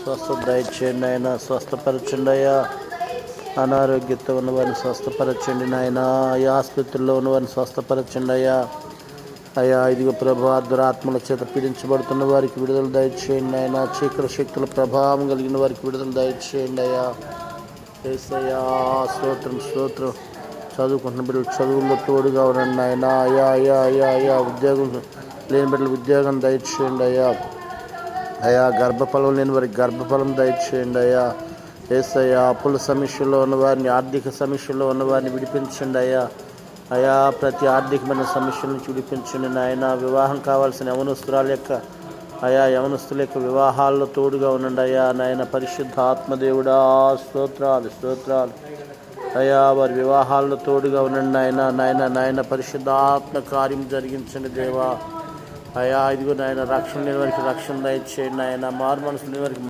స్వస్థత దయచేయండి ఆయన, స్వస్థపరచండి అయ్యా. అనారోగ్యంతో ఉన్నవారిని స్వస్థపరచండి నాయన. ఈ ఆసుపత్రిలో ఉన్నవారిని స్వస్థపరచండి అయ్యా. అయ్యా ఇదిగో ప్రభా, దురాత్మల చేత పీడించబడుతున్న వారికి విడుదల దయచేయండి ఆయన. చీకటి శక్తుల ప్రభావం కలిగిన వారికి విడుదల దయచేయండి అయ్యా. యేసయ్యా స్తోత్రం స్తోత్రం. చదువుకుంటున్న బిడ్డలు చదువుల్లో తోడుగా ఉండండి ఆయన. అయ్యా అయ్యా అయ్యా అయ్యా ఉద్యోగం లేని బిడ్డలు ఉద్యోగం దయచేయండి అయ్యా. అయ్యా గర్భఫలం లేని వారికి గర్భఫలం దయచేయండి అయ్యా. యేసయ్యా అప్పుల సమస్యల్లో ఉన్నవారిని, ఆర్థిక సమస్యల్లో ఉన్నవారిని విడిపించండి అయ్యా. అయా ప్రతి ఆర్థికమైన సమస్యల నుంచి విడిపించండి నాయన. వివాహం కావాల్సిన యవనస్తుల యొక్క వివాహాల్లో తోడుగా ఉండండి అయ్యా నాయన. పరిశుద్ధ ఆత్మదేవుడా స్తోత్రాలు స్తోత్రాలు అయ్యా. వారి వివాహాల్లో తోడుగా ఉండండి నాయన. పరిశుద్ధ ఆత్మ కార్యం జరిగించండి దేవా. అయ్యా ఇదిగో నాయన, రక్షణ లేని వారికి రక్షణ దయచేయండి నాయన. మారు మనసు లేని వారికి